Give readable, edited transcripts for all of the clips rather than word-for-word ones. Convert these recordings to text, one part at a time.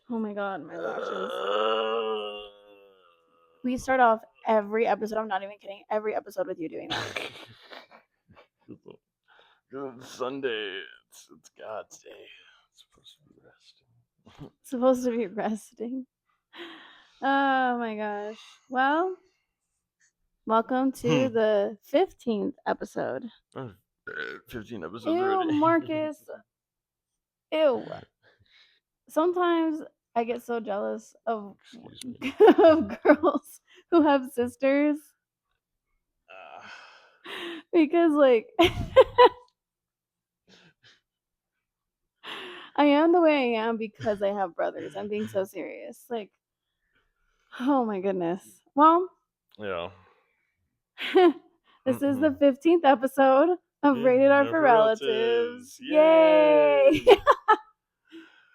Oh my god, my lashes. We start off every episode, I'm not even kidding, every episode with you doing that. It's Sunday. It's God's day. It's supposed to be resting. Supposed to be resting. Oh my gosh. Well, welcome to the 15th episode. 15 episodes Ew, already. Marcus. Ew. Sometimes I get so jealous of, Excuse me. of girls who have sisters because, like, I am the way I am because I have brothers. I'm being so serious. Like, oh my goodness. Well, Yeah. this is the 15th episode of Rated R for Relatives. Yay!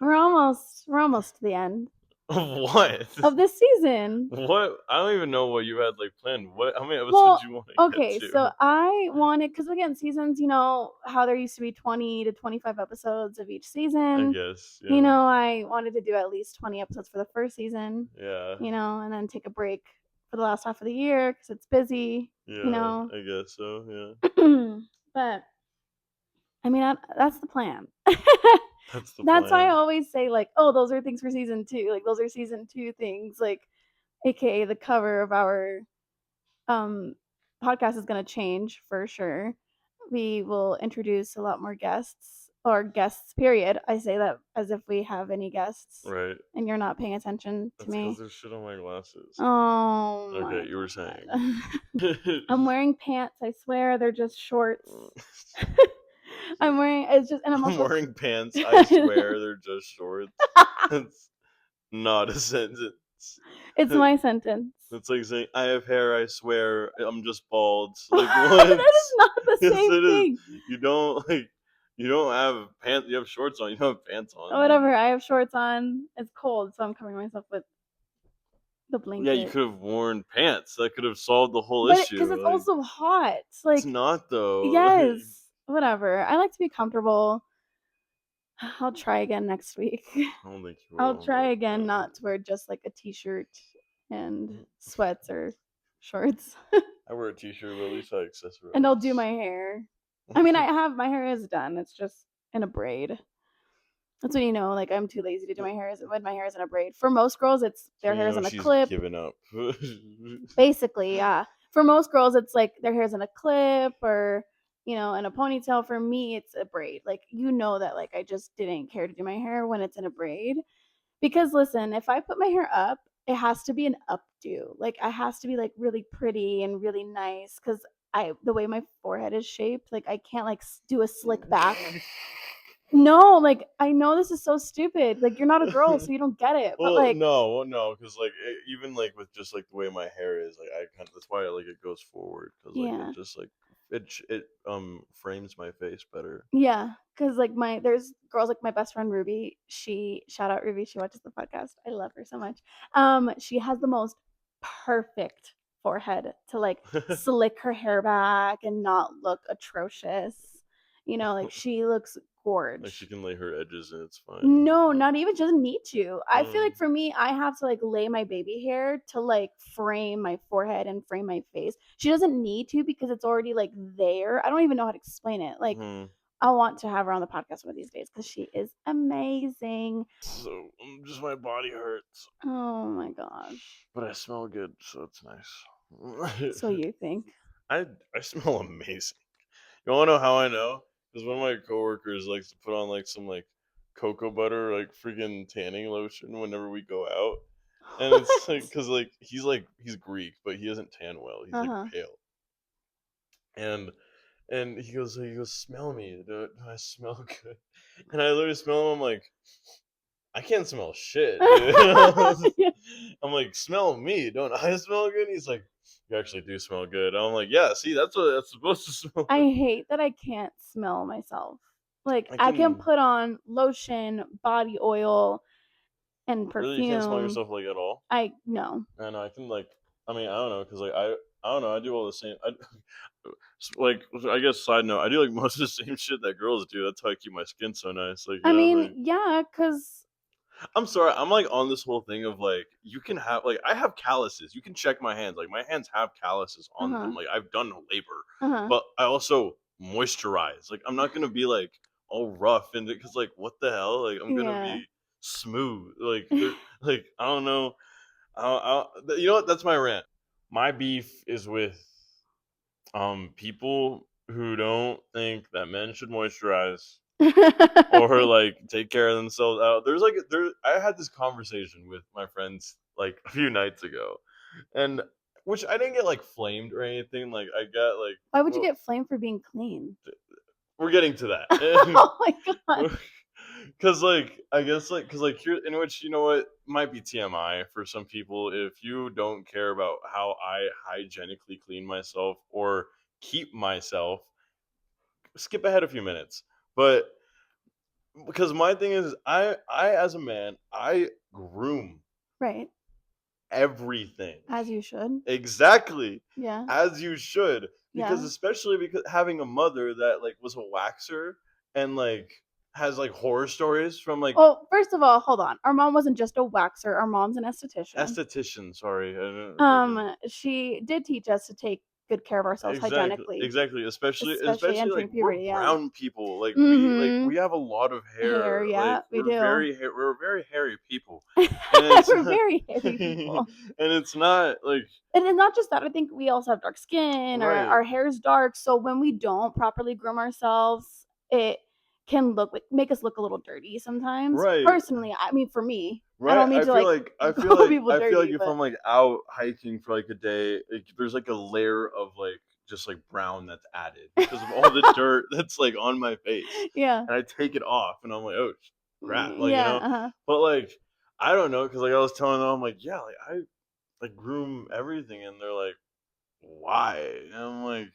We're almost to the end What? of this season. What? I don't even know what you had like planned. What? How many episodes Well, you want to okay, get to? so I wanted, because again, seasons, you know, how there used to be 20 to 25 episodes of each I season. guess. Yeah. You know, I wanted to do at least 20 episodes for the first season, Yeah. you know, and then take a break for the last half of the year because it's busy, Yeah. you know. I guess so. Yeah. But I mean, that's the plan. That's the That's why I plan. always say, like, oh, those are things for season 2. Like, those are season 2 things. Like, aka the cover of our um podcast is going to change for sure. We will introduce a lot more guests, or guests, period. I say that as if we have any guests. Right. And you're not paying attention to That's because me. there's shit on my glasses. Oh, Okay, you were saying. I'm wearing pants. I swear they're just shorts. I'm wearing, it's just, and I'm also wearing pants. I swear they're just shorts. It's not a sentence. It's my sentence. It's like saying, I have hair, I swear, I'm just bald. Like, That what? is not the Yes, same it is. thing. You don't have pants, you have shorts on, you don't have pants on. Whatever, I have shorts on. It's cold, so I'm covering myself with the blanket. Yeah, you could have worn pants. That could have solved the whole But issue. because it's also hot. Like, it's not, though. yes, whatever. I like to be comfortable. I'll try again next week. I don't think you will. I'll try again not to wear just like a t-shirt and sweats or shorts. I wear a t-shirt, but at least I accessorize. And I'll do my hair. I mean, my hair is done. It's just in a braid. That's when you know, like, I'm too lazy to do my hair when my hair is in a braid. For most girls, it's their hair is in a clip. Giving up. Basically, yeah. For most girls, it's like their hair's in a clip or, you know, in a ponytail. For me, it's a braid. Like, you know that, like, I just didn't care to do my hair when it's in a braid. Because listen, if I put my hair up, it has to be an updo. Like, I has to be like really pretty and really nice because the way my forehead is shaped, like I can't like do a slick back. No, like I know this is so stupid. Like you're not a girl, so you don't get it. Well, but like no, because like even like with just like the way my hair is, like I kind of that's why like it goes forward because like yeah, it just like it frames my face better. yeah, because like there's girls like my best friend Ruby. She shout out Ruby. She watches the podcast. I love her so much. She has the most perfect forehead to like slick her hair back and not look atrocious. You know, like she looks gorgeous. Like she can lay her edges and it's fine. No, not even. She doesn't need to. I feel like for me, I have to like lay my baby hair to like frame my forehead and frame my face. She doesn't need to because it's already like there. I don't even know how to explain it. Like I want to have her on the podcast one of these days because she is amazing. So just my body hurts. Oh my gosh. But I smell good, so it's nice. So you think? I smell amazing. You wanna know how I know? Because one of my coworkers likes to put on like some like cocoa butter like freaking tanning lotion whenever we go out, and it's like because like he's Greek, but he doesn't tan well. He's like pale, and he goes smell me. Do I smell good? And I literally smell him. I'm like, I can't smell shit, dude. I'm like, smell me. Don't I smell good? He's like, you actually do smell good. I'm like, yeah, see, that's what that's supposed to smell. I hate that I can't smell myself. Like I can put on lotion, body oil, and perfume. Really, you can't smell yourself like at all? No. I know. I can like. I mean, I don't know, cause like I don't know. I do all the same. Like I guess side note, I do like most of the same shit that girls do. That's how I keep my skin so nice. Like I mean, yeah, cause I'm sorry. I'm like on this whole thing of like you can have like I have calluses. You can check my hands. Like my hands have calluses on them. Uh-huh. Like I've done labor, Uh-huh. but I also moisturize. Like I'm not gonna be like all rough and because like what the hell? Like I'm gonna Yeah. be smooth. Like there. Like I don't know. You know what? That's my rant. My beef is with people who don't think that men should moisturize or like take care of themselves out. I had this conversation with my friends like a few nights ago, and which I didn't get like flamed or anything. Like I got like Why would you well, get flamed for being clean? we're getting to that. Oh my god. Cause like I guess like cause like here in which you know what might be TMI for some people if you don't care about how I hygienically clean myself or keep myself, skip ahead a few minutes. But because my thing is I as a man I groom Right. everything As you should. exactly Yeah. as you should because Yeah. especially because having a mother that like was a waxer and like has like horror stories from like Well, first of all, hold on. Our mom wasn't just a waxer. Our mom's an esthetician. esthetician. Sorry, I don't fucking She did teach us to take good care of ourselves exactly, hygienically, exactly. Especially especially like entering we're puberty. Yeah. brown people. Like we Mhm. have a lot of Hair. hair. Like Yeah, we do. we're very hairy people, and it's We're very hairy and people. it's not like And then not just that, I think we also have dark skin. right, Our hair is dark, so when we don't properly groom ourselves, it can make us look a little dirty sometimes. right, Personally, I mean, for me, I right. don't mean to like call people I feel like dirty, if but I'm like out hiking for like a day, like, there's like a layer of like just like brown that's added because of all the dirt that's like on my face, yeah, and I take it off, and I'm like, oh crap, like you yeah, know. uh-huh. But like I don't know because like I was telling them, I'm like, yeah, like I like groom everything, and they're like, why? And I'm like,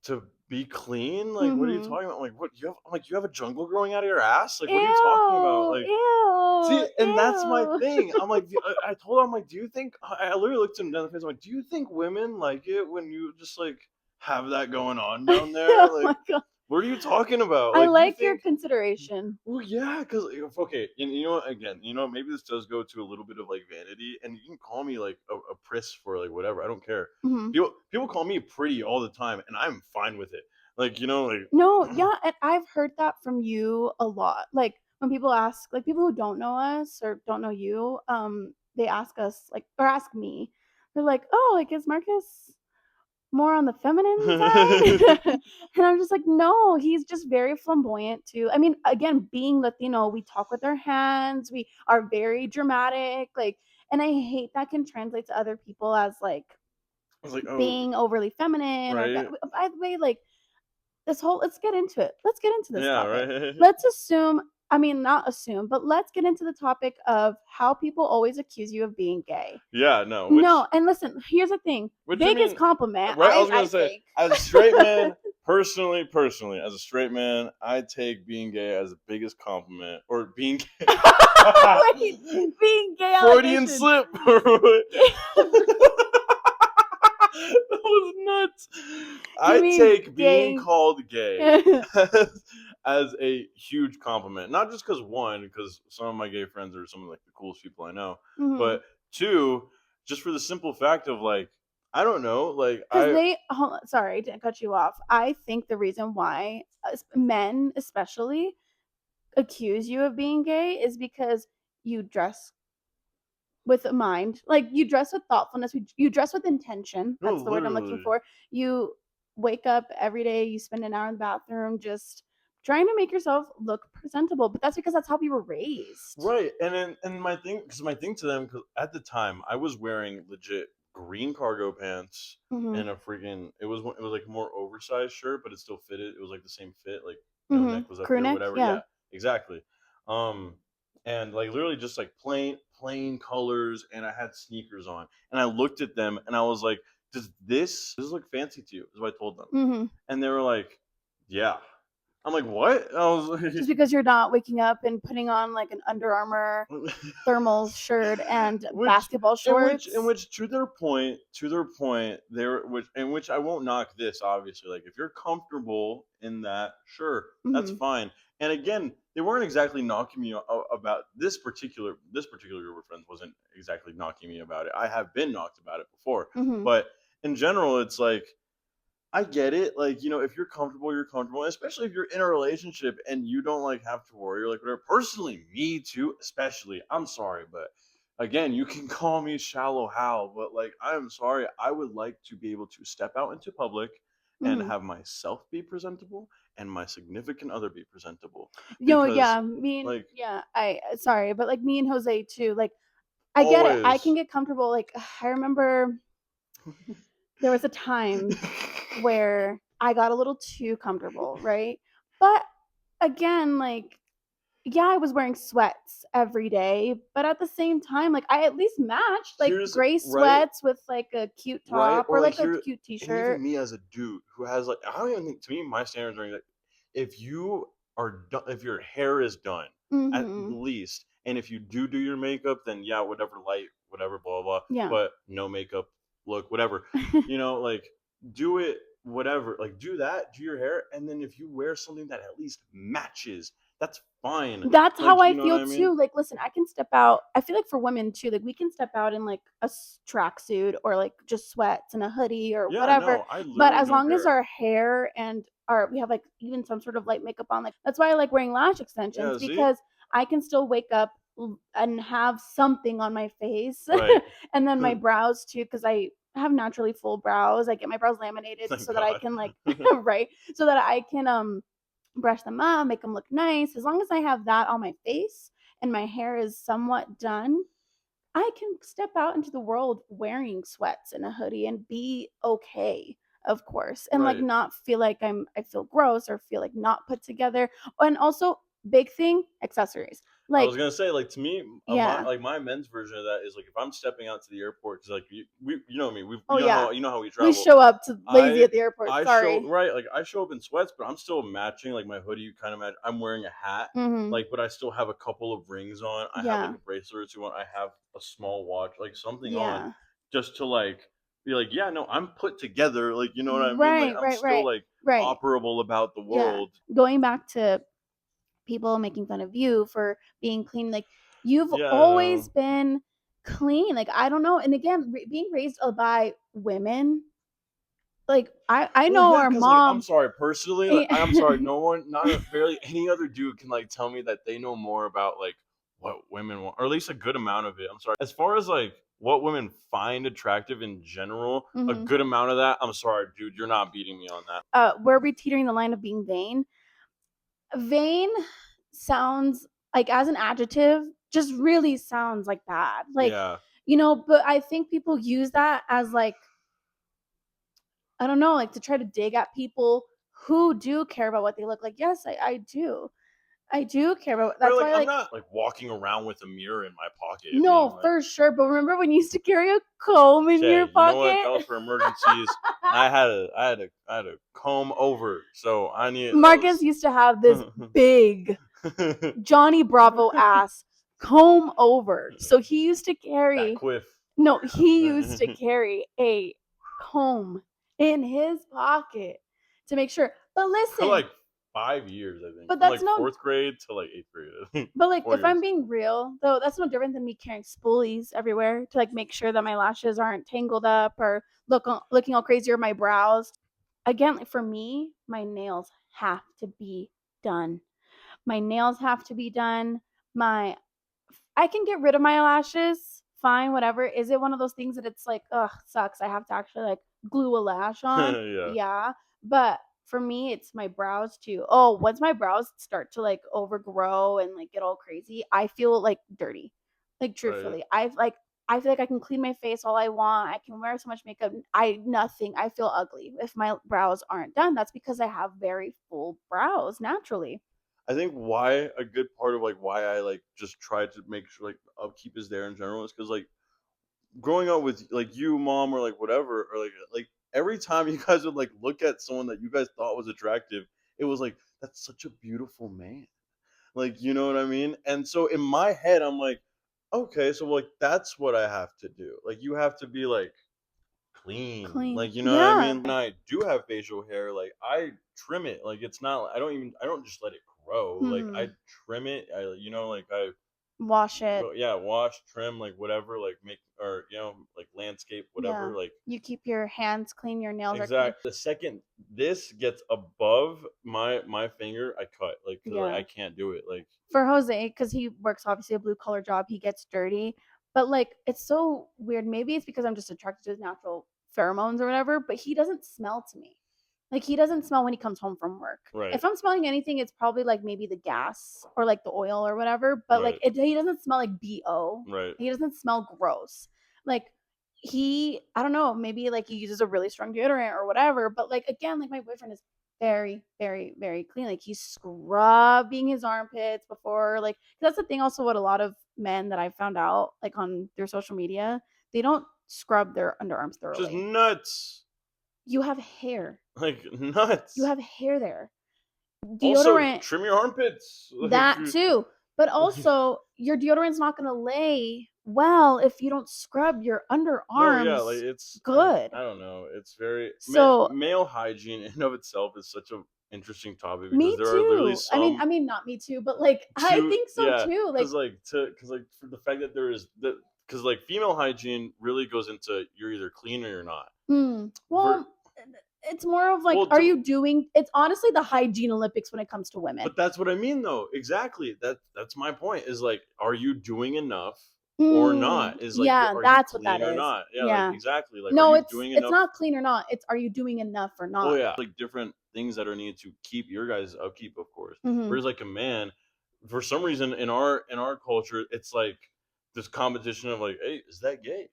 to be clean? Like, what are you Mhm. talking about? I'm like, what you have? I'm like, you have a jungle growing out of your ass? Like, what are you talking about? Ew, Like, see, ew, and that's my ew. thing. I'm like, I told her, I'm like, do you think? I literally looked him down the face. I'm like, do you think women like it when you just like have that going on down there? Oh Like, my god. what are you talking about? I Like, do you like your think? consideration. Well, yeah, because okay, and you know what? Again, you know, maybe this does go to a little bit of like vanity, and you can call me like a priss for like whatever. I don't care. Mhm. People call me pretty all the time, and I'm fine with it. Like you know, No, like yeah, and I've heard that from you a lot. Like when people ask, like people who don't know us or don't know you, they ask us like or ask me. They're like, "Oh, like is Marcus more on the feminine side?" And I'm just like, "No, he's just very flamboyant too." I mean, again, being Latino, we talk with our hands, we are very dramatic, like, and I hate that can translate to other people as like I was like, oh, being overly feminine or right, by the way, like this whole let's get into it. Let's get into this yeah, topic. right, Let's assume, I mean, not assume, but let's get into the topic of how people always accuse you of being gay. yeah, no, No, and listen, here's the thing. which I Biggest mean, compliment, right? I was gonna I say, think. as a straight man, personally, as a straight man, I take being gay as the biggest compliment, or being gay. Wait, being gay Freudian allegations. slip. That was nuts. You I mean take being gay? called gay Mhm. as a huge compliment. Not just because one, because some of my gay friends are some of like the coolest people I know, but two, just for the simple fact of like, I don't know, like Because they, hold on, sorry to cut you off. I think the reason why men, especially, accuse you of being gay is because you dress with a mind. Like you dress with thoughtfulness, you dress with intention. no, That's the word I'm looking literally. for. You wake up every day, you spend an hour in the bathroom just trying to make yourself look presentable. But that's because that's how we were raised. Right, and my thing, because my thing to them, because at the time I was wearing legit green cargo pants Mhm. and a freaking it was like a more oversized shirt, but it still fitted. It was like the same fit, like no Mhm. neck was up Crew here, neck, whatever. yeah. Yeah, exactly. Um, and like literally just like plain colors, and I had sneakers on, and I looked at them and I was like, does this look fancy to you? Is what I told them, Mhm. and they were like, yeah. I'm like, what? I was like, Just because you're not waking up and putting on like an Under Armour thermal shirt and which basketball in shorts. which to their point there which in which I won't knock this obviously, like if you're comfortable in that, sure, that's Mhm. fine. And again, they weren't exactly knocking me about this particular group of friends wasn't exactly knocking me about it. I have been knocked about it before, Mhm. but in general, it's like I get it. Like, if you're comfortable, you're comfortable. Especially if you're in a relationship and you don't like have to worry or like whatever. Personally, me too, especially. I'm sorry, but again, you can call me shallow Hal, but like I'm sorry. I would like to be able to step out into public and Mhm. have myself be presentable and my significant other be presentable. No, Because yeah, like I sorry, but like me and Jose too. Like I get it. I can always get comfortable. Like I remember there was a time where I got a little too comfortable, right? But again, like yeah, I was wearing sweats every day, but at the same time, like I at least matched like here's gray right. sweats with like a cute Right? top Or or like like a here, cute and even t-shirt. me as a dude who has like, I don't even think, to me my standards are like, if you are done, if your hair is done at Mhm. least, and if you do your makeup, then yeah, whatever light, whatever, blah blah. Yeah. But no makeup, look, whatever, like do it, whatever, like do that, do your hair, and then if you wear something that at least matches, that's fine. That's how Like, I you know what feel I mean? too. Like, listen, I can step out. I feel like for women too, like we can step out in like a tracksuit or like just sweats and a hoodie or Yeah, whatever. no, I But literally as don't long as care. our hair and our we have like even some sort of light makeup on, like that's why I like wearing lash extensions Yeah, see, because I can still wake up and have something on my face, right. and then my brows too because I have naturally full brows. I get my brows laminated Thank so that I God. can like right so that I can brush them up, make them look nice. As long as I have that on my face and my hair is somewhat done, I can step out into the world wearing sweats and a hoodie and be okay, of course, and like Right. not feel like I feel gross or feel like not put together. And also, big thing, accessories. I was Like, gonna say, like to me, my yeah. like my men's version of that is like if I'm stepping out to the airport because like you know me, Oh yeah. you know how we We travel. show up to lazy I at the airport. I show Sorry. right, like I show up in sweats, but I'm still matching like my hoodie. You kind of match. I'm wearing a hat, Mhm. like, but I still have a couple of rings on. I have like Yeah. a bracelet or two on. I have a small watch, like something on, Yeah. just to like be like, yeah, no, I'm put together. Like, you know what I mean? Like Right, I'm right, still right. like Right. operable about the Yeah. world. Going back to people making fun of you for being clean. Like you've Yeah, I always know. been clean. Like I don't know. And again, being raised by women, like I Well, know yeah, our because like I'm mom. sorry, personally, like I'm sorry, no one, not a, barely any other dude can like tell me that they know more about like what women want, or at least a good amount of it. I'm sorry. As far as like what women find attractive in general, a Mhm. good amount of that, I'm sorry, dude, you're not beating me on that. Where we teetering the line of being vain. Vain sounds like as an adjective, just really sounds like bad. Like Yeah. but I think people use that as like I don't know, like to try to dig at people who do care about what they look like. Yes, I do. I do care about. Or That's like why, I'm like, not like walking around with a mirror in my pocket being no, like, for sure. But remember when you used to carry a comb in your okay, you know what? That pocket? was for emergencies. I had a comb over, so I need that Marcus was used to have this big Johnny Bravo ass comb over. So he used to that carry, quiff. no, he used to carry a comb in his pocket to make sure. But For listen, like 5 years, I think, but from that's like no fourth grade to like eighth grade. I think. But like, four if I'm years. being real, though, that's no different than me carrying spoolies everywhere to like make sure that my lashes aren't tangled up or looking all crazy or my brows. Again, like for me, my nails have to be done. My nails have to be done. My I can get rid of my lashes, fine, whatever. Is it one of those things that it's like, ugh, sucks. I have to actually like glue a lash on? Yeah, Yeah. But for me, it's my brows too. Oh, once my brows start to like overgrow and like get all crazy, I feel like dirty. Like right. truthfully. I feel like I can clean my face all I want. I can wear so much makeup. I nothing. I feel ugly if my brows aren't done. That's because I have very full brows naturally. I think why a good part of like why I like just try to make sure like upkeep is there in general is because like growing up with like you, mom, or like whatever, or like every time you guys would like look at someone that you guys thought was attractive, it was like that's such a beautiful man. Like, you know what I mean? And so in my head, I'm like, okay, so like that's what I have to do. Like you have to be like clean. Clean. Like, you know what I Yeah. mean? When I do have facial hair, like I trim it. Like it's not I don't just let it grow. Like I trim it. I wash it. wash, trim, like whatever, like make or like landscape, Yeah. whatever. Like You keep your hands clean, your nails are clean. exactly. The second this gets above my finger, I cut. Like 'cause, like, Yeah. I can't do it. Like For Jose, because he works obviously a blue collar job, he gets dirty. But like it's so weird. Maybe it's because I'm just attracted to his natural pheromones or whatever, but he doesn't smell to me. Like he doesn't smell when he comes home from work. right, If I'm smelling anything, it's probably like maybe the gas or like the oil or whatever. But like right, he doesn't smell like BO. right. He doesn't smell gross. Like I don't know, maybe like he uses a really strong deodorant or whatever. But like again, like my boyfriend is very, very, very clean. Like he's scrubbing his armpits before, like that's the thing. Also, what a lot of men that I found out, like on their social media, they don't scrub their underarms Just thoroughly. nuts. You have hair. Like nuts. You have hair there. Also, Deodorant, trim your armpits. Like, that too. But also, your deodorant's not gonna lay well if you don't scrub your no, yeah, like underarms it's good. I don't know. It's very So male hygiene in and of itself is such an interesting topic because me there are literally too. some I mean, not me too, but like I to think so yeah, too. Like, because for the fact that there is that because like female hygiene really goes into you're either clean or you're not. well, it's more of like, Well, are you doing? It's honestly the hygiene Olympics when it comes to women. but that's what I mean though. Exactly. That's my point. Is like, are you doing enough or not? Is like, Yeah, are you that's what that clean or is. not? Yeah, like Yeah. exactly. Like, are No, you doing it's enough? not clean or not. It's are you doing enough or Oh not? yeah, like different things that are needed to keep your guys' upkeep, of course. Mm-hmm. Whereas like a man, for some reason in our culture, it's like this competition of like, hey, is that gay?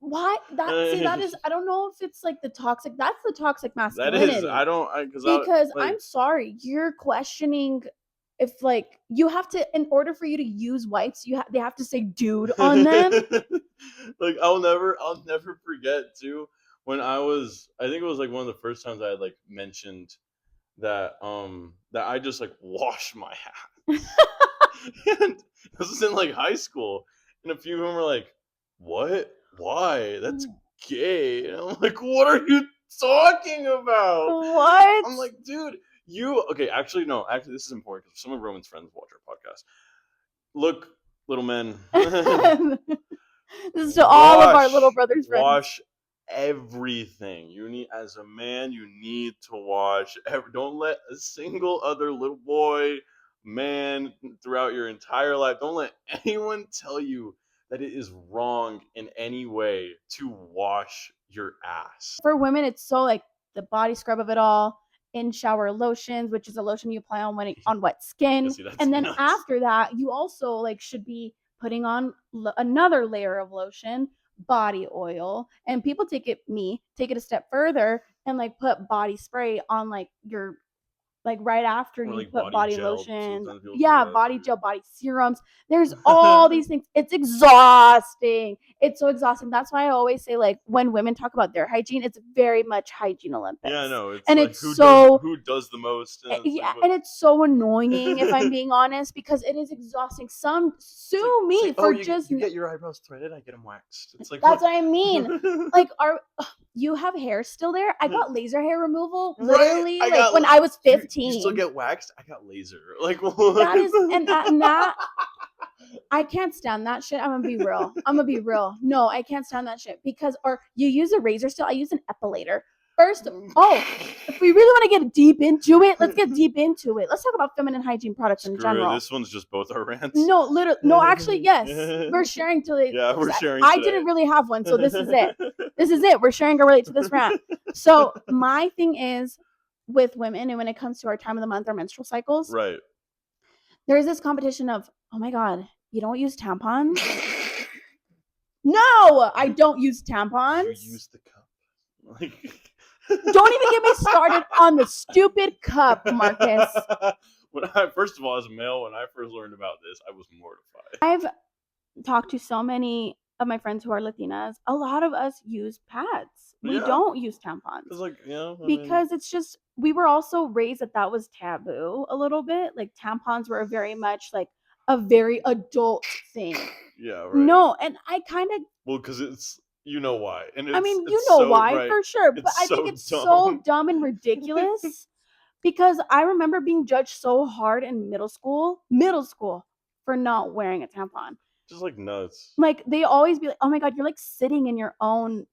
Why that is, I don't know if it's like that's the toxic That is, masculinity. I don't, Because like, I'm sorry, you're questioning if like you have to, in order for you to use wipes, they have to say dude on them. like I'll never forget too when I think it was like one of the first times I had like mentioned that I just like wash my hands. And this was in like high school, and a few of them were like, "What? Why? That's gay." And I'm like, "What are you talking about?" What? I'm like, "Dude, you okay?" Actually, no. Actually, this is important because some of Roman's friends watch our podcast. Look, little men, This is to all of our little brothers' friends. wash everything. You need, as a man, you need to wash. Don't let a single other little boy, man, throughout your entire life, don't let anyone tell you that it is wrong in any way to wash your ass. For women, it's so like the body scrub of it all, in shower lotions, which is a lotion you apply on wet skin, See, and then nuts. after that, you also like should be putting on another layer of lotion, body oil, and people take it a step further and like put body spray on like your like right after you like put body body gel. lotion. Sometimes people do Yeah, that body too. gel, body serums. There's all these things. It's exhausting. It's so exhausting. That's why I always say, like, when women talk about their hygiene, it's very much hygiene Olympics. Yeah, I know. It's and like it's who so does the most? And it's yeah, like, and it's so annoying if I'm being honest, because it is exhausting. Some sue me for just you get your eyebrows threaded, I get them waxed. It's like that's what I mean. Like, you have hair still there? I got laser hair removal literally like when I was 15. You still get waxed? I got laser. Like that is and that I can't stand that shit. I'm gonna be real. No, I can't stand that shit because or you use a razor still. I use an epilator. First, if we really want to get deep into it, let's get deep into it. Let's talk about feminine hygiene products in general. This one's just both our rants. No, literally, no, actually, yes. We're sharing today. Yeah, we're sharing. I didn't really have one, so this is it. This is it. We're sharing our relate to this rant. So my thing is with women, and when it comes to our time of the month, our menstrual cycles, right? There's this competition of, oh my god, you don't use tampons? No, I don't use tampons. You use the cup. Like, don't even get me started on the stupid cup, Marcus. First of all, as a male, when I first learned about this, I was mortified. I've talked to so many of my friends who are Latinas. A lot of us use pads. We don't use tampons. Because it's just, we were also raised that was taboo a little bit. Like tampons were very much like a very adult thing. Yeah, right. No, and I kind of... Well, because it's... You know why. And I mean, you know why, for sure. But I think it's so dumb and ridiculous. Because I remember being judged so hard in middle school, for not wearing a tampon. Just like nuts. Like they always be like, "Oh my god, you're like sitting in your own,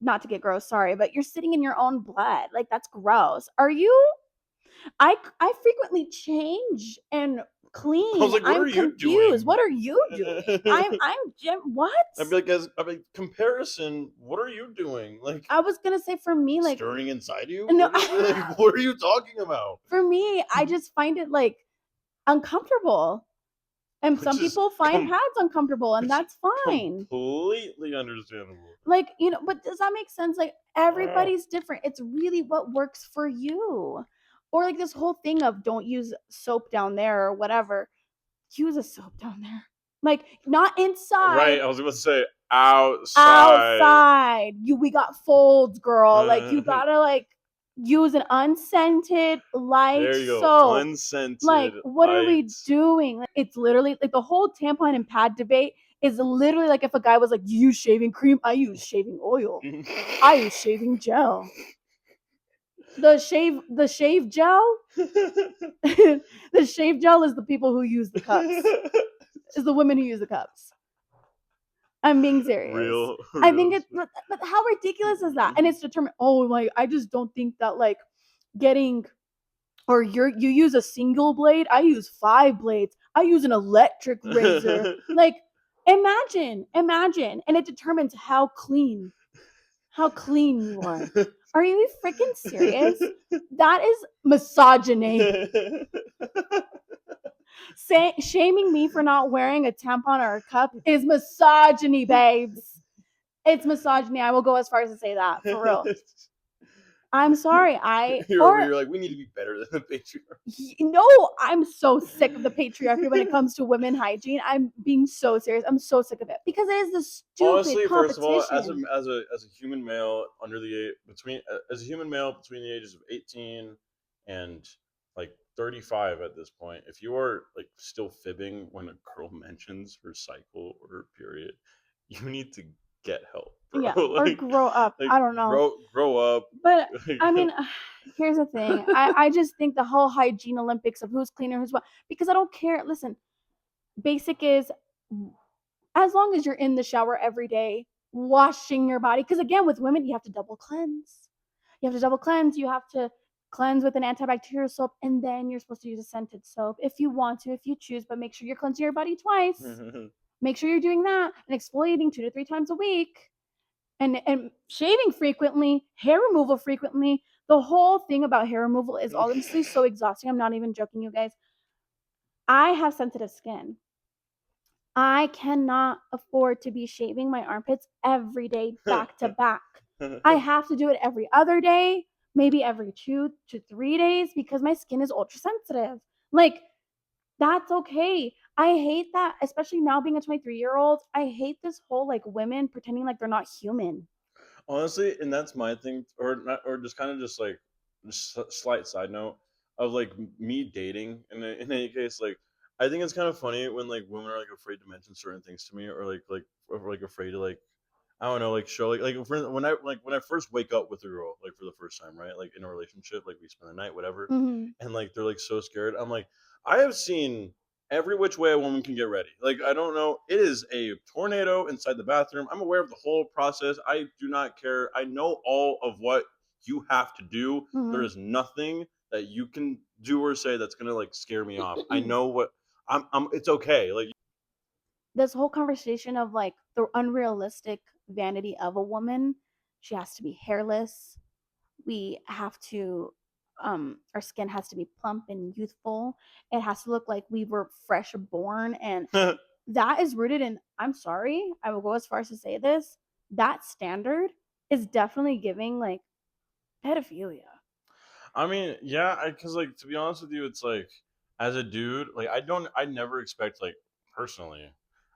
not to get gross, sorry, but you're sitting in your own blood. Like that's gross. Are you I frequently change and I was clean. like, what I'm are you confused. doing? What are you doing? I'm Jim. What? I'd be like, comparison, what are you doing? Like I was gonna say for me, like stirring inside you? no, Like, what are you talking about? for me, I just find it like uncomfortable. And some Which is people find pads uncomfortable, and that's fine. completely understandable. Like, but does that make sense? Like, everybody's different. It's really what works for you. Or like this whole thing of don't use soap down there or whatever. Use a soap down there. Like, not inside, Right, I was about to say outside. outside. We got folds, girl. Like, you gotta like use an unscented light There you go, soap. Like, unscented what are we light. doing? Like, it's literally like the whole tampon and pad debate is literally like if a guy was like, "You use shaving cream, I use shaving oil, I use shaving gel." The shave gel, the shave gel is the people who use the cups. Is the women who use the cups. I'm being serious. I think it's but how ridiculous is that? And it's determined. Oh, like I just don't think that like getting or you use a single blade. I use 5 blades. I use an electric razor. Like imagine, and it determines how clean you are. Are you freaking serious? That is misogyny. Shaming me for not wearing a tampon or a cup is misogyny, babes. It's misogyny. I will go as far as to say that for real. I'm sorry. You're like, we need to be better than the patriarchy. No, I'm so sick of the patriarchy when it comes to women hygiene. I'm being so serious. I'm so sick of it because it is the stupid Honestly, first of all, competition. as a human male under the between as a human male between the ages of 18 and like 35 at this point, if you are like still fibbing when a girl mentions her cycle or her period, you need to get help, bro. Yeah, or grow up. like I don't know. grow up. But I mean, here's the thing. I just think the whole hygiene Olympics of who's cleaner, who's what, because I don't care. Listen, basic is as long as you're in the shower every day, washing your body. Because again, with women, you have to double cleanse. You have to double cleanse. You have to cleanse with an antibacterial soap, and then you're supposed to use a scented soap if you want to, if you choose. But make sure you're cleansing your body twice. Make sure you're doing that and exfoliating 2 to 3 times a week. And shaving frequently, hair removal frequently. The whole thing about hair removal is honestly so exhausting. I'm not even joking, you guys. I have sensitive skin. I cannot afford to be shaving my armpits every day back to back. I have to do it every other day, maybe every 2 to 3 days because my skin is ultra sensitive. Like, that's okay. I hate that, especially now being a 23-year-old. I hate this whole like women pretending like they're not human. Honestly, and that's my thing, or not, or just kind of just like just slight side note of like me dating. In any case, like I think it's kind of funny when like women are like afraid to mention certain things to me, or or like afraid to like I don't know, like show when I first wake up with a girl, like for the first time, right? Like in a relationship, like we spend the night, whatever, Mm-hmm. and like they're like so scared. I'm like, I have seen every which way a woman can get ready. Like I don't know, it is a tornado inside the bathroom. I'm aware of the whole process. I do not care. I know all of what you have to do. There Mm-hmm. is nothing that you can do or say that's gonna like scare me off. I know what I'm. It's okay. Like This whole conversation of like the unrealistic vanity of a woman. She has to be hairless. We have to our skin has to be plump and youthful. It has to look like we were fresh born, and that is rooted in, I'm sorry, I will go as far as to say this, that standard is definitely giving like pedophilia. I mean, yeah, because like to be honest with you, it's like as a dude, like I never expect like personally,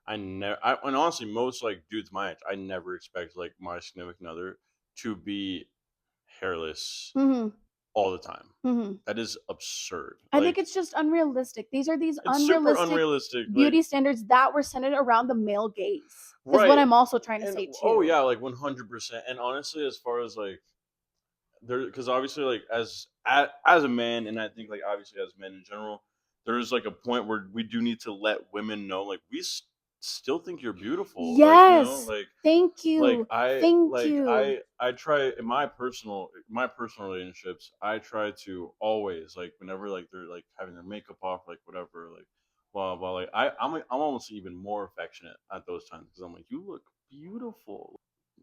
and honestly, most like dudes my age, I never expect like my significant other to be hairless Mm-hmm. all the time. Mm-hmm. That is absurd. I think Like it's just unrealistic. These are these it's super unrealistic unrealistic. Like beauty standards that were centered around the male gaze, is what right, I'm also trying to and say oh too. yeah, like 100%. And honestly, as far as like there, because obviously, like as a man, and I think like obviously as men in general, there's like a point where we do need to let women know, like still think you're beautiful, like Yes. Thank like you. I Thank like you. I try in my personal relationships. I try to always, like, whenever like they're like having their makeup off, like whatever, like blah blah. Like I'm almost even more affectionate at those times because I'm like, you look beautiful.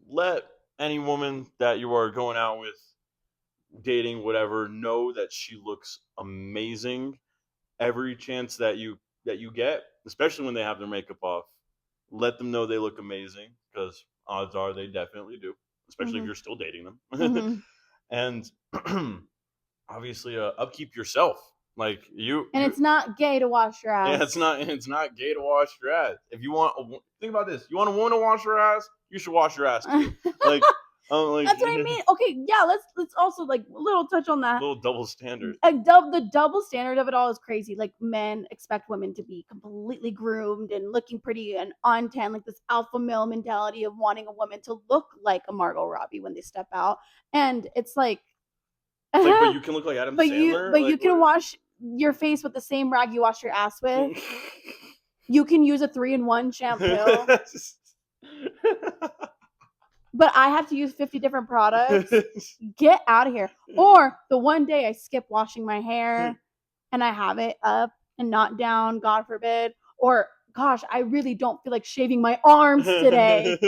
Let any woman that you are going out with, dating, whatever, know that she looks amazing every chance that you get, especially when they have their makeup off. Let them know they look amazing because odds are they definitely do, especially if Mhm. you're still dating them. Mhm. And obviously, upkeep yourself. Like And you it's not gay to wash your yeah, ass. it's not gay to wash your ass. If you want, think about this. You want a woman to wash her ass, you should wash your ass too. Like, like That's what I mean. Okay, yeah, let's also like a little touch on that. little double standard. The double standard of it all is crazy. Like men expect women to be completely groomed and looking pretty and on tan, like this alpha male mentality of wanting a woman to look like a Margot Robbie when they step out. And it's like, It's like, but you can look like Adam Sandler. but you Like, can what? wash your face with the same rag you wash your ass with. You can use a 3-in-1 shampoo, but I have to use 50 different products. Get out of here. Or the one day I skip washing my hair and I have it up and not down, God forbid. Or, gosh, I really don't feel like shaving my arms today.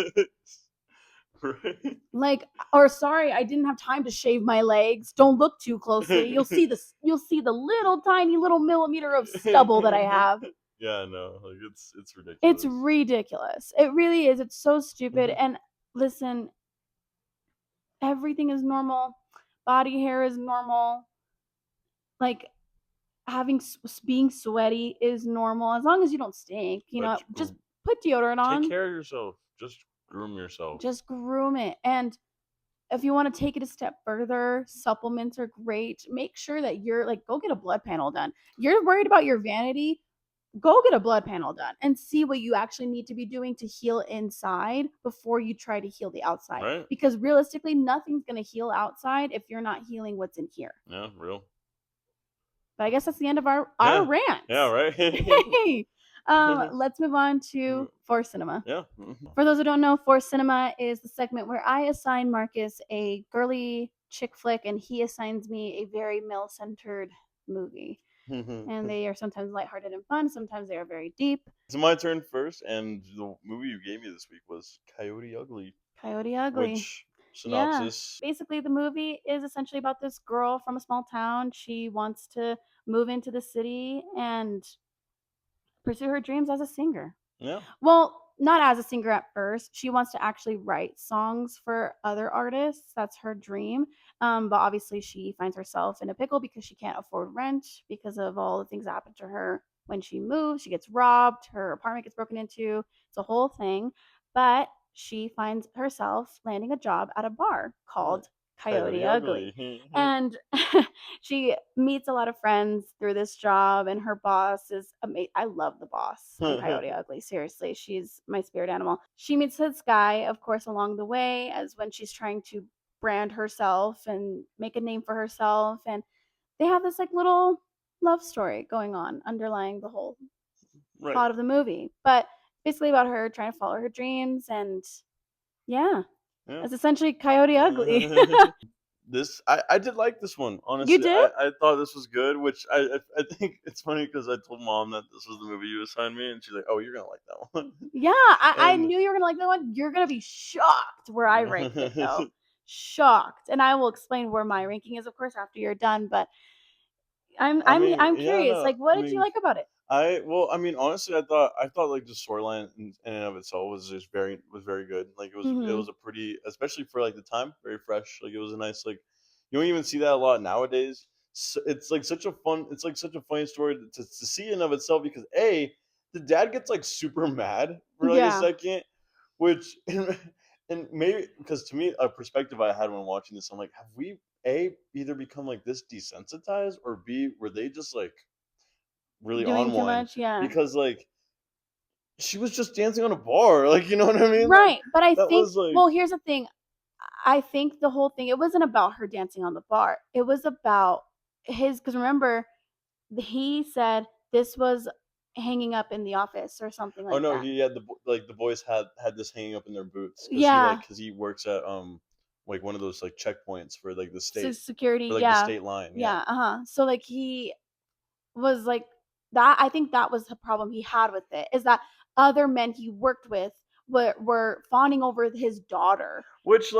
Right? Like, or sorry, I didn't have time to shave my legs. Don't look too closely. You'll see the little tiny little millimeter of stubble that I have. Yeah, no, like it's It's ridiculous. ridiculous. It really is. It's so stupid. And listen, everything is normal. Body hair is normal. Like having being sweaty is normal as long as you don't stink. You But know, just put deodorant take on. care of yourself. Just groom yourself. Just groom it. And if you want to take it a step further, supplements are great. Make sure that you're like, go get a blood panel done. You're worried about your vanity, go get a blood panel done and see what you actually need to be doing to heal inside before you try to heal the outside. Right? Because realistically, nothing's going to heal outside if you're not healing what's in here. Yeah, real. But I guess that's the end of our Yeah. rant. Yeah, right? Hey, let's move on to Force Cinema. Yeah. For those who don't know, Force Cinema is the segment where I assign Marcus a girly chick flick and he assigns me a very male centered movie. And they are sometimes lighthearted and fun, sometimes they are very deep. It's my turn first, and the movie you gave me this week was Coyote Ugly. Coyote Ugly. Which Yeah. synopsis? Basically, the movie is essentially about this girl from a small town. She wants to move into the city and pursue her dreams as a singer. Yeah. Well, not as a singer at first. She wants to actually write songs for other artists. That's her dream. But obviously, she finds herself in a pickle because she can't afford rent because of all the things that happened to her when she moved. She gets robbed, her apartment gets broken into. It's a whole thing. But she finds herself landing a job at a bar called Coyote Coyote Ugly. Ugly. And she meets a lot of friends through this job, and her boss is amazing. I love the boss on Coyote Ugly. Seriously, she's my spirit animal. She meets this guy, of course, along the way, as when she's trying to brand herself and make a name for herself. And they have this like little love story going on underlying the whole Right. plot of the movie. But basically about her trying to follow her dreams, and yeah, Yeah. it's essentially Coyote Ugly. I did like this one, You honestly. did? I thought this was good, which I think it's funny because I told mom that this was the movie you assigned me, and she's like, "Oh, you're gonna like that one." Yeah, I And knew you were gonna like that one. You're gonna be shocked where I ranked it though. Shocked. And I will explain where my ranking is, of course, after you're done. But I mean, I'm yeah, curious. no, Like, what I did you mean, like about it? I mean, honestly, I thought like the storyline in and of itself was just very good. Like it Mm-hmm. was a pretty, especially for like the time, very fresh. Like it was a nice, like, you don't even see that a lot nowadays. So it's like such a funny story to see in of itself because the dad gets like super mad for like a Yeah. second, which and maybe because to me a perspective I had when watching this, I'm like, have we either become like this desensitized, or B, were they just like really Doing on too one? much? Yeah. Because like she was just dancing on a bar, like, you know what I mean? Like Right. But I that think, was like well, here's the thing. I think the whole thing, it wasn't about her dancing on the bar. It was about his, because remember, he said this was hanging up in the office or something Oh like no, that. he had like the boys had this hanging up in their boots because Yeah. he works at like one of those like checkpoints for like the state Security, for like the yeah. state line. Yeah. Yeah, so like he was like that. I think that was the problem he had with it, is that other men he worked with were fawning over his daughter. Which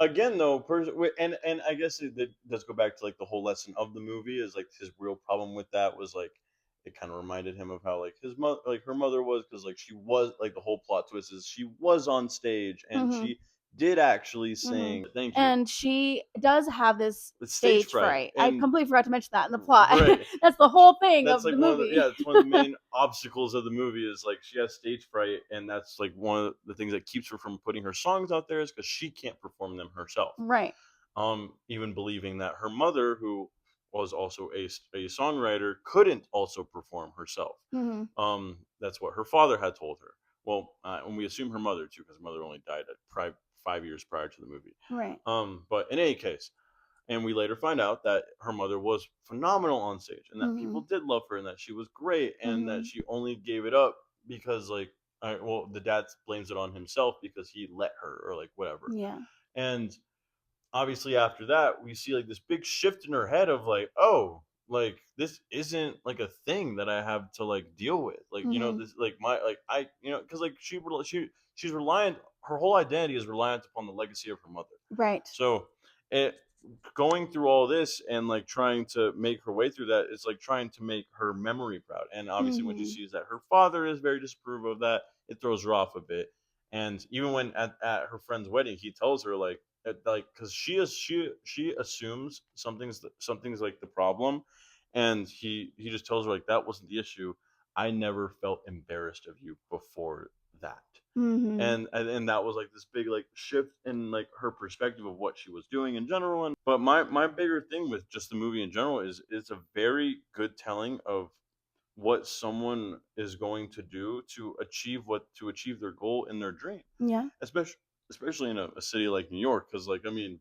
again though, and I guess it does go back to like the whole lesson of the movie is like his real problem with that was like it kind of reminded him of how like his mother, like her mother was, because like she was like the whole plot twist is she was on stage and Mhm. she did actually Mhm. sing. Thank you. And she does have this It's stage stage fright fright. I and completely forgot to mention that in the plot. right. That's the whole thing That's of like the one of the movie. it's one of the main obstacles of the movie is like she has stage fright, and that's like one of the things that keeps her from putting her songs out there is because she can't perform them herself. Right. Even believing that her mother, who was also a songwriter, couldn't also perform herself. Mhm. That's what her father had told her. Well, and we assume her mother too, because her mother only died at 5 years prior to the movie. Right. But in any case, and we later find out that her mother was phenomenal on stage and that people Mhm. did love her and that she was great and that Mhm. she only gave it up because like well, the dad blames it on himself because he let her or like whatever. Yeah. And obviously after that we see like this big shift in her head of like, oh, like this isn't like a thing that I have to like deal with, like, you know, Mhm. this like my like I you know, because like she's reliant, her whole identity is reliant upon the legacy of her mother. Right. So it going through all this and like trying to make her way through that is like trying to make her memory proud. And obviously when she Mhm. sees that her father is very disapprove of that, it throws her off a bit. And even when at her friend's wedding, he tells her like that, like because she assumes something's like the problem, and he just tells her like that wasn't the issue. I never felt embarrassed of you before that. Mhm. And that was like this big like shift in like her perspective of what she was doing in general. And but my bigger thing with just the movie in general is it's a very good telling of what someone is going to do to achieve their goal and their dream, Yeah. especially in a city like New York, because like I mean,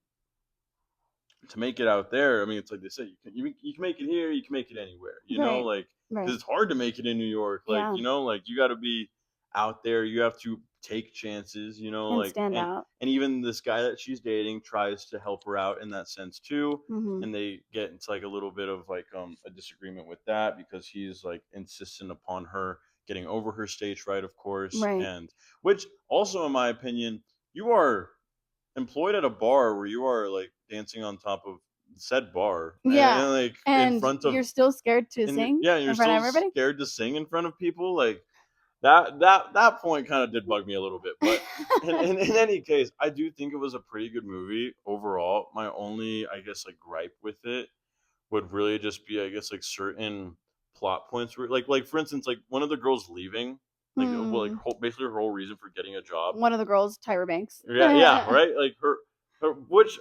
to make it out there, I mean, it's like they say, you can make it here, you can make it anywhere, you know, Right. like because Right. it's hard to make it in New York, like, Yeah. you know, like you got to be out there, you have to take chances, you know, And like stand out. and even this guy that she's dating tries to help her out in that sense too, Mhm. and they get into like a little bit of like a disagreement with that because he's like insistent upon her getting over her stage fright, of course, Right. and which also, in my opinion, you are employed at a bar where you are like dancing on top of said bar Yeah. like in And front of you're still scared to and sing yeah, you're in front of still everybody? scared to sing in front of people, like that point kind of did bug me a little bit. But in any case, I do think it was a pretty good movie overall. My only, I guess, like gripe with it would really just be, I guess, like certain plot points where like for instance, like one of the girls leaving, like well, like Hmm. basically her whole reason for getting a job. One of the girls, Tyra Banks. Yeah, yeah, right. Like her which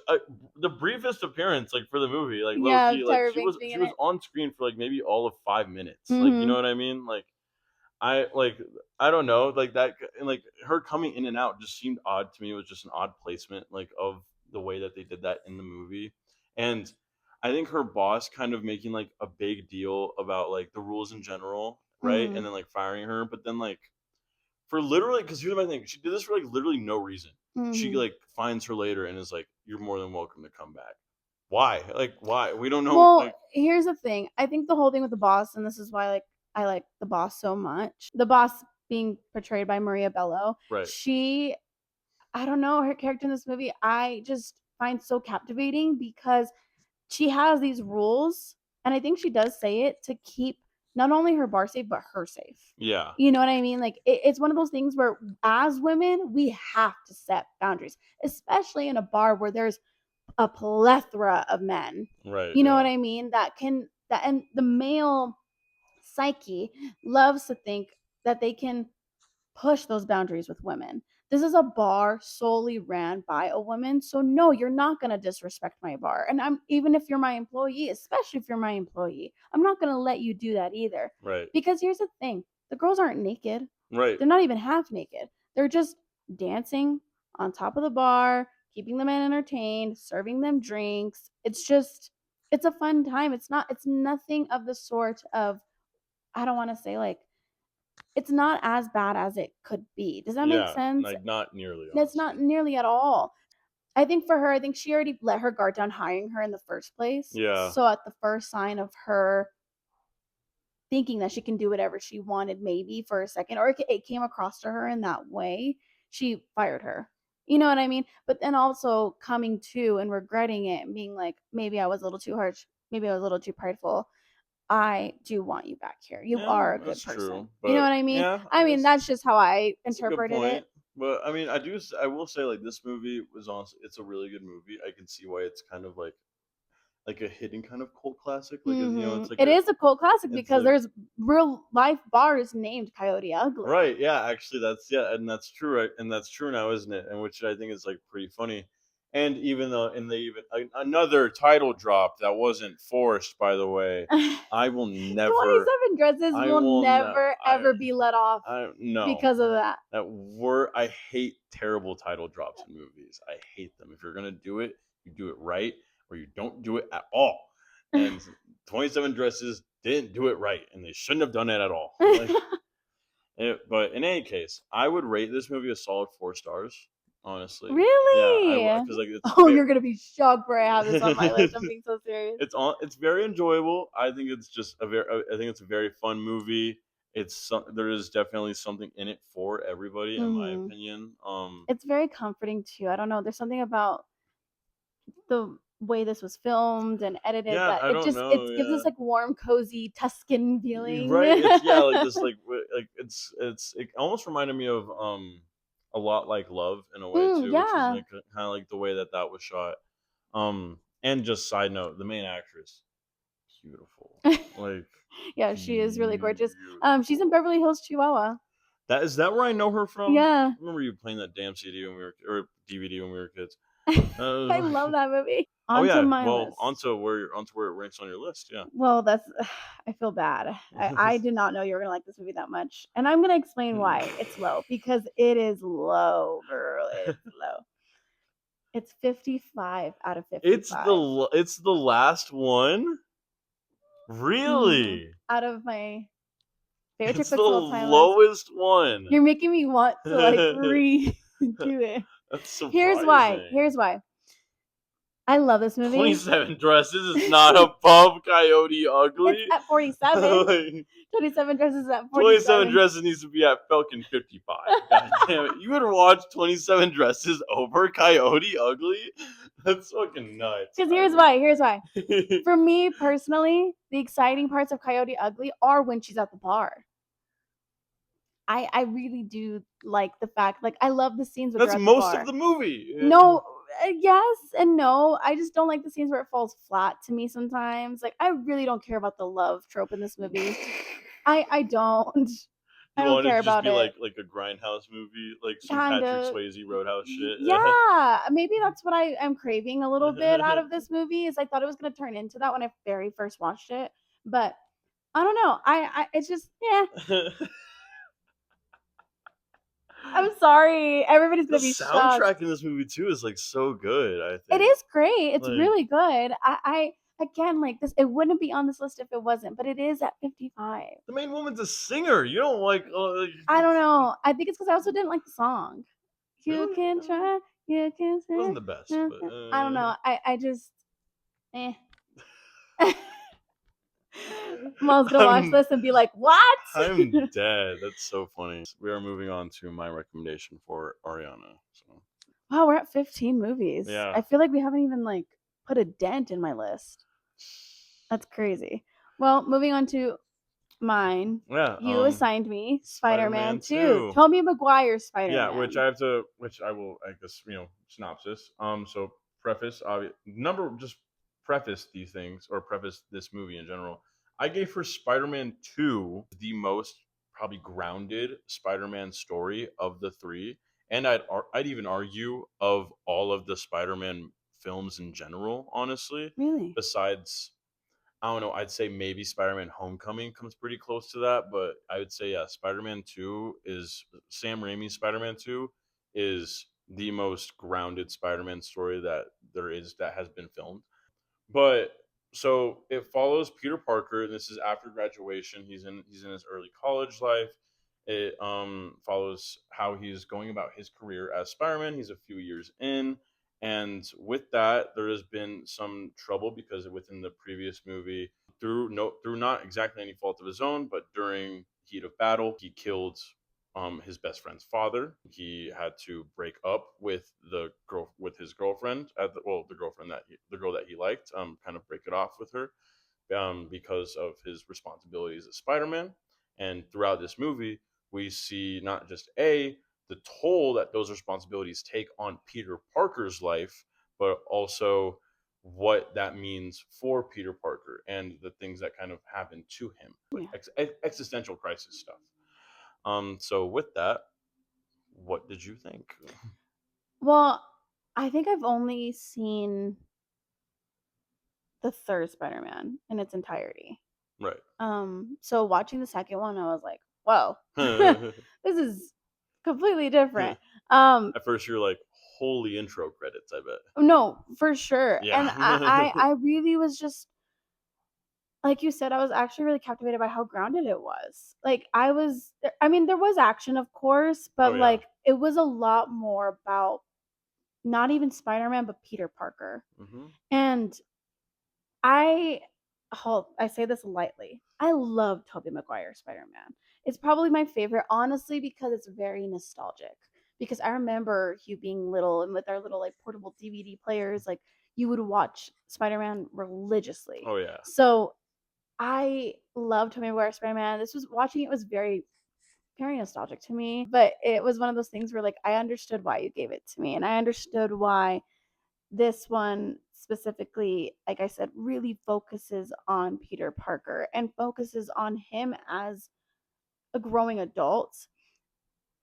the briefest appearance like for the movie, like low Yeah, key, like Tyra Banks being she in was it. on screen for like maybe all of 5 minutes. Like, you know Mhm. what I mean? Like I don't know, like that, and like her coming in and out just seemed odd to me. It was just an odd placement, like of the way that they did that in the movie, and I think her boss kind of making like a big deal about like the rules in general, right? And Mhm. then like firing her, but then like for literally, because here's my thing, she did this for like literally no reason. She Mhm. like finds her later and is like, "You're more than welcome to come back." Why? Like why? We don't know. Well, Like here's the thing. I think the whole thing with the boss, and this is why like I like the boss so much. The boss being portrayed by Maria Bello. right? She, I don't know, her character in this movie I just find so captivating because she has these rules, and I think she does say it to keep not only her bar safe but her safe. Yeah. You know what I mean? Like it's one of those things where as women we have to set boundaries, especially in a bar where there's a plethora of men. Right. You know what Yeah. I mean? That and the male psyche loves to think that they can push those boundaries with women. This is a bar solely ran by a woman. So no, you're not going to disrespect my bar. And I'm even if you're my employee, especially if you're my employee, I'm not going to let you do that either. Right. Because here's the thing. The girls aren't naked. Right. They're not even half naked. They're just dancing on top of the bar, keeping them entertained, serving them drinks. It's a fun time. It's nothing of the sort of, I don't want to say like, it's not as bad as it could be. Does that make Yeah, sense? like not nearly, It's not honestly. nearly at all. I think for her, I think she already let her guard down hiring her in the first place. Yeah. So at the first sign of her thinking that she can do whatever she wanted, maybe for a second, or it came across to her in that way, she fired her. You know what I mean? But then also coming to and regretting it and being like, maybe I was a little too harsh, maybe I was a little too prideful. I do want you back here. You Yeah, are a good that's true. person. You know But what I mean? yeah, I I mean, guess that's just how I that's a good interpreted it. point. But I mean, I will say like this movie was honestly, it's a really good movie. I can see why it's kind of like a hidden kind of cult classic. Like it's like It is a cult classic it's because like there's real life bars named Coyote Ugly. right, yeah, actually that's yeah, and that's true, right? And that's true now, isn't it? And which I think is like pretty funny. And even though, and they even another title drop that wasn't forced, by the way. I will never, 27 Dresses I will will no, never ever be let off I no. because of that. That word, I hate terrible title drops in movies. I hate them. If you're gonna do it, you do it right, or you don't do it at all. And 27 Dresses didn't do it right, and they shouldn't have done it at all. Like, but in any case, I would rate this movie a solid 4 stars. Honestly, yeah, Really? because like Oh, you're gonna be shocked where I have this on my list. I'm it's being so serious. it's very enjoyable. I think it's just I think it's a very fun movie. There is definitely something in it for everybody, in my Hmm. opinion. It's very comforting too. I don't know. There's something about the way this was filmed and edited Yeah, that I don't it know. gives us Yeah, like warm, cozy Tuscan feeling. right. It's yeah, like this, like it almost reminded me of a lot like Love in a way too, which is Yeah. like kind of like the way that that was shot. And just side note, the main actress, beautiful, like Yeah, she is really gorgeous. She's in beautiful. Beverly Hills, Chihuahua. That is that where I know her from? Yeah. I remember you playing that damn CD when we were or DVD when we were kids. I love that movie. Oh Onto yeah, my well list. onto where it ranks on your list. Yeah. Well, that's I feel bad. I did not know you were gonna like this movie that much. And I'm gonna explain why it's low. Because it is low, girl. It's low. It's 55 out of 55. It's the last one. Hmm. Really? Out of my favorite chick It's the flicks of all time list. lowest one. You're making me want to like That's redo it. Here's why. surprising. Here's why. I love this movie. 27 Dresses is not above Coyote It's Ugly. at 47. Like, 27 dresses at 27 47. Dresses needs to be at Falcon 55. God damn it. You would watch 27 Dresses over Coyote Ugly? That's fucking nuts. Because here's why. Here's why. For me personally, the exciting parts of Coyote Ugly are when she's at the bar. I really do like the fact, like, I love the scenes with her That's at the most of bar. the movie. No, yes and no. I just don't like the scenes where it falls flat to me sometimes. Like, I really don't care about the love trope in this movie. I don't. I You don't want it care to just about be it. like a grindhouse movie, like some Kind Patrick of. Swayze Roadhouse shit. Yeah, maybe that's what I am craving a little bit out of this movie. Is I thought it was gonna turn into that when I very first watched it, but I don't know. I it's just yeah. I'm sorry. Everybody's The gonna be shocked. soundtrack in this movie too is like so good. I It think is great. It's like really good. I again like this. It wouldn't be on this list if it wasn't, but it is at 55. the main woman's a singer. You don't like I don't know. I think it's because I also didn't like the song. You really? can try. You can It wasn't say. the best, but I don't know. I just eh. Mom's gonna watch I'm this and be like, "What?" I'm dead. That's so funny. We are moving on to my recommendation for Ariana. So Wow, we're at 15 movies. yeah, I feel like we haven't even like put a dent in my list. That's crazy. Well, moving on to mine. yeah. You assigned me Spider-Man Spider-Man 2. 2. Tobey Maguire's Yeah, Spider-Man. which I will, I guess, synopsis. So preface, just preface these things or preface this movie in general. I gave for Spider-Man 2 the most probably grounded Spider-Man story of the three, and I'd even argue of all of the Spider-Man films in general. Honestly, Really? besides I don't know. I'd say maybe Spider-Man: Homecoming comes pretty close to that, but I would say yeah, Spider-Man 2 is Sam Raimi's Spider-Man 2 is the most grounded Spider-Man story that there is that has been filmed. But so it follows Peter Parker. And this is after graduation. He's in his early college life. It follows how he's going about his career as Spider-Man. He's a few years in, and with that, there has been some trouble because within the previous movie, through not exactly any fault of his own, but during heat of battle, he killed his best friend's father. He had to break up with his girlfriend at the girlfriend the girl that he liked, kind of break it off with her, because of his responsibilities as Spider-Man. And throughout this movie, we see not just the toll that those responsibilities take on Peter Parker's life, but also what that means for Peter Parker and the things that kind of happen to him, like Yeah. existential crisis stuff. So with that, what did you think? Well, I think I've only seen the third Spider-Man in its entirety. Right. So watching the second one, I was like, whoa, At this is completely different. Um, first, you're like, holy intro credits, I bet. no, for sure. And Yeah. I really was just like you said, I was actually really captivated by how grounded it was. Like I mean, there was action, of course, Oh but yeah. like it was a lot more about not even Spider-Man, but Peter Parker. Hmm. And I say this lightly. I love Tobey Maguire Spider-Man. It's probably my favorite, honestly, because it's very nostalgic. Because I remember you being little and with our little like portable DVD players, like you would watch Spider-Man religiously. Oh yeah. So I love Tobey Maguire Spider-Man. This was watching it was very, very nostalgic to me. But it was one of those things where like I understood why you gave it to me. And I understood why this one specifically, like I said, really focuses on Peter Parker and focuses on him as a growing adult.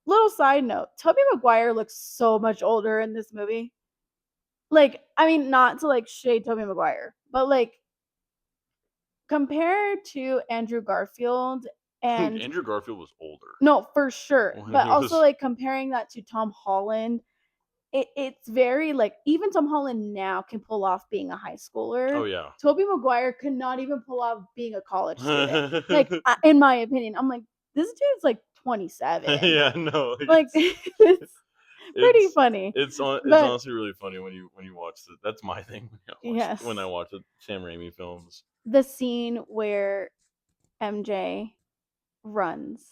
Little side note, Tobey Maguire looks so much older in this movie. Like, I mean, not to like shade Tobey Maguire, but like compared to Andrew Garfield and Andrew Garfield was older no, for sure. when But he also was. like comparing that to Tom Holland, it's very like even Tom Holland now can pull off being a high schooler. Oh yeah. Tobey Maguire could not even pull off being a college student. Like in my opinion, I'm like this dude's like 27. Yeah. No. Like it's pretty It's funny. it's But honestly really funny when you watch it. That's my thing when I yes, watch the Sam Raimi films. the scene where MJ runs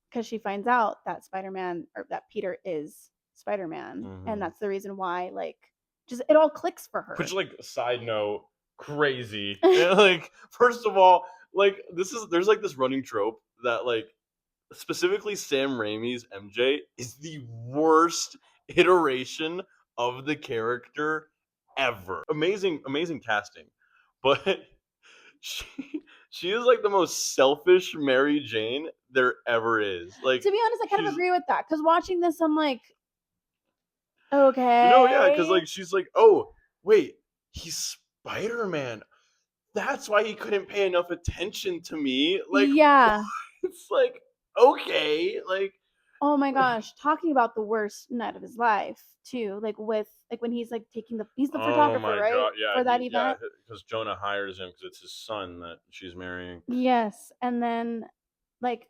because she finds out that Spider-Man or that Peter is Spider-Man, and Hmm. that's the reason why like just it all clicks for Which, her. like, side note, crazy. And, like, first of all, like, there's like this running trope that, like, specifically Sam Raimi's MJ is the worst iteration of the character ever. Amazing, amazing casting, but she she is like the most selfish Mary Jane there ever is. Like, To be honest, I kind of she's agree with that because watching this, I'm like, yeah, because okay, like she's like, oh wait, he's Spider Man. That's why he couldn't pay enough attention to me. Like, yeah. it's like, okay, like, Oh my gosh, talking about the worst night of his life too, like with like when he's like he's the oh photographer, my right, god, yeah, for that event. because Jonah hires him because it's his son that she's marrying. Yes, and then like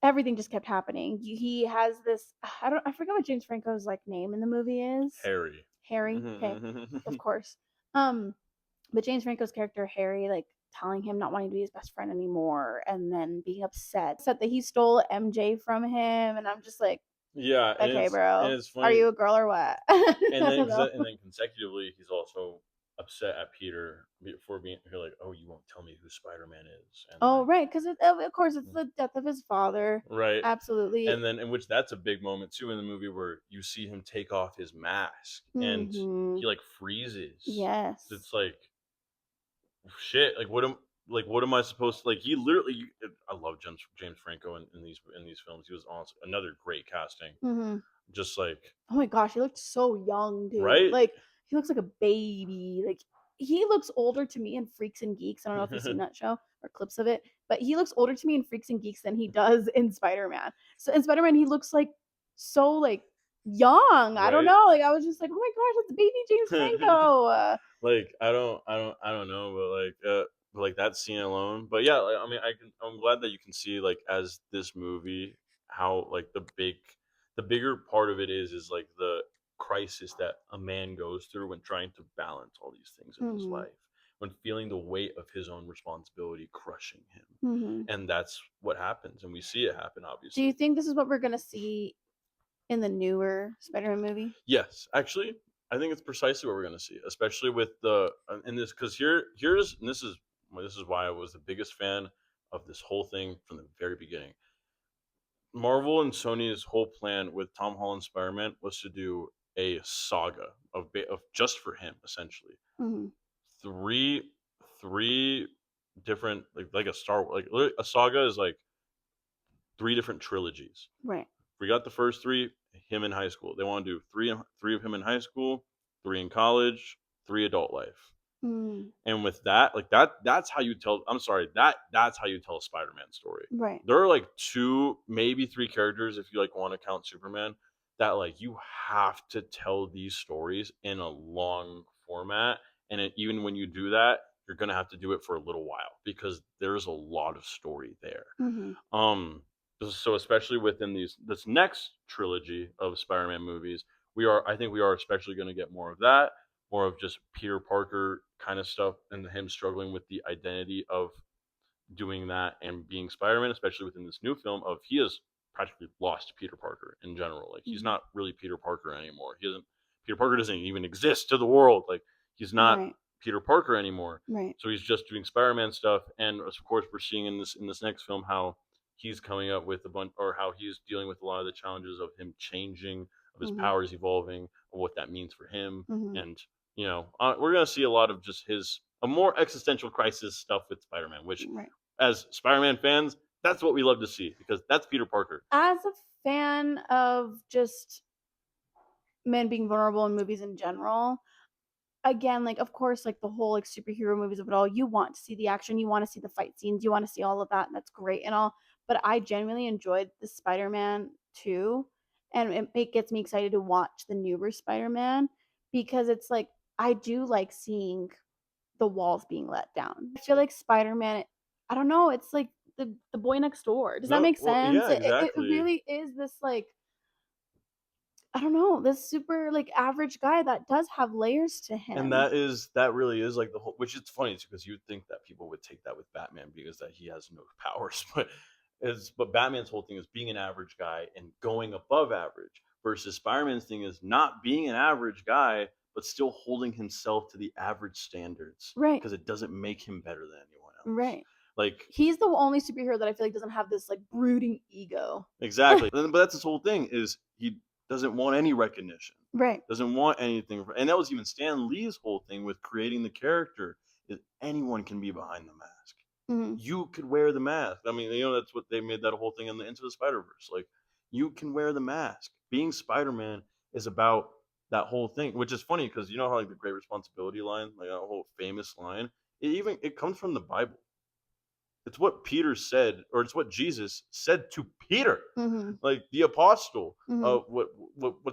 everything just kept happening. He has this I forget what James Franco's like name in the movie is. Harry. Harry. Okay, of course. Um, but James Franco's character Harry, like telling him not wanting to be his best friend anymore, and then being upset that he stole MJ from him, and I'm just like, Yeah, okay, and bro, it's are funny, you a girl or what? I don't know. and then consecutively, he's also upset at Peter for being here. Like, oh, you won't tell me who Spider Man is, and Oh, like, right, because of course it's the death of his father. right, Absolutely. and then in which that's a big moment too in the movie where you see him take off his mask and Mm-hmm. he like freezes. Yes. It's like shit. Like what am I supposed to like? He literally. I love James Franco in these films. He was also another great casting. Mm-hmm. Just like Oh my gosh, he looked so young, dude. right. Like he looks like a baby. Like he looks older to me in Freaks and Geeks. I don't know if you've seen that show or clips of it, but he looks older to me in Freaks and Geeks than he does in Spider-Man. So in Spider-Man, he looks like so like young. I don't right? know. Like I was just like, oh my gosh, it's baby James Franco. Like I don't know, but like that scene alone. But yeah, like, I mean, I'm glad that you can see like as this movie how like the bigger part of it is like the crisis that a man goes through when trying to balance all these things in his Hmm. life, when feeling the weight of his own responsibility crushing him. Hmm. And that's what happens, and we see it happen Do you obviously. think this is what we're gonna see in the newer Spider-Man movie? Yes, actually, I think it's precisely what we're going to see, especially with the in this because here's and this is why I was the biggest fan of this whole thing from the very beginning. Marvel and Sony's whole plan with Tom Holland's Spider-Man was to do a saga of just for him, essentially. Hmm. Three three different like a a saga is like three different trilogies. Right. We got the first three, him in high school. They want to do three of him in high school, three in college, three adult life. Mm. And with that, like that's how you tell. I'm sorry, that's how you tell a Spider-Man story. Right. There are like two, maybe three characters if you like want to count Superman that like you have to tell these stories in a long format, and even when you do that, you're gonna have to do it for a little while because there's a lot of story there. Hmm. Um, so especially within this next trilogy of Spider-Man movies, I think we are especially going to get more of that, more of just Peter Parker kind of stuff, and him struggling with the identity of doing that and being Spider-Man, especially within this new film of he has practically lost Peter Parker in general. Like he's Hmm. not really Peter Parker anymore. He doesn't Peter Parker doesn't even exist to the world. Like he's not Right. Peter Parker anymore. Right. So he's just doing Spider-Man stuff. And of course we're seeing in this next film how he's coming up with a bunch or how he's dealing with a lot of the challenges of him changing, of his Hmm. powers evolving, of what that means for him. Hmm. And we're gonna see a lot of just his a more existential crisis stuff with Spider-Man, which Right. as Spider-Man fans, that's what we love to see because that's Peter Parker. As a fan of just men being vulnerable in movies in general, again, like of course, like the whole like superhero movies of it all, you want to see the action, you want to see the fight scenes, you want to see all of that, and that's great and all. But I genuinely enjoyed the Spider-Man too, and it gets me excited to watch the newer Spider-Man because it's like I do like seeing the walls being let down. I feel Yeah. like Spider-Man, I don't know, it's like the boy next door. Does that No, make well, sense? yeah, It exactly. really is this like I don't know, this super like average guy that does have layers to And him. that really is like the whole, which is funny because you'd think that people would take that with Batman because that he has no powers, but Batman's whole thing is being an average guy and going above average versus Spider-Man's thing is not being an average guy but still holding himself to the average standards Right. because it doesn't make him better than anyone else. Right. Like He's the only superhero that I feel like doesn't have this like brooding ego. exactly. But that's his whole thing is he doesn't want any recognition. Right. Doesn't want anything. And that was even Stan Lee's whole thing with creating the character is anyone can be behind the mask. Hmm. You could wear the mask. I mean, that's what they made that whole thing in the Into the Spider Verse. Like, you can wear the mask. Being Spider Man is about that whole thing, which is funny because you know how like the great responsibility line, like a whole famous line, it comes from the Bible. It's what Peter said, or it's what Jesus said to Peter, Hmm. like the apostle. Hmm. What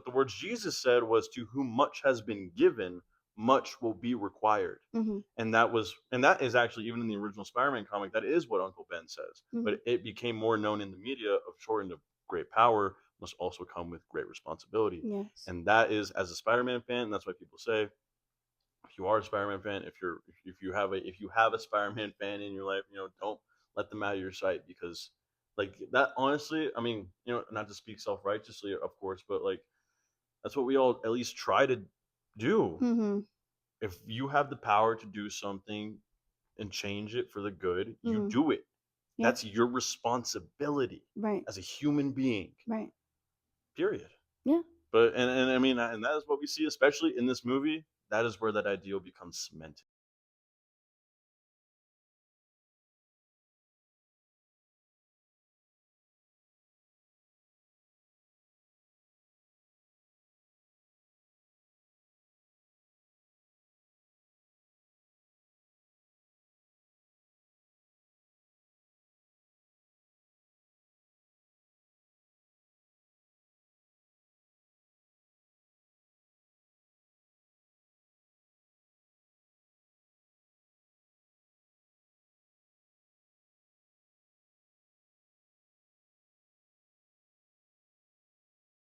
the words Jesus said was, "To whom much has been given, much will be required." Hmm. And that is actually even in the original Spider-Man comic. That is what Uncle Ben says. Hmm. But it became more known in the media of shortened of great power must also come with great responsibility. Yes. And that is as a Spider-Man fan. That's why people say if you are a Spider-Man fan, if you have a Spider-Man fan in your life, don't let them out of your sight because like that honestly, I mean, not to speak self-righteously, of course, but like that's what we all at least try to do. Hmm. If you have the power to do something and change it for the good, you Hmm. do it. Yeah. That's your responsibility Right. as a human being. Right. Period. Yeah. But and I mean and that is what we see especially in this movie. That is where that ideal becomes cemented.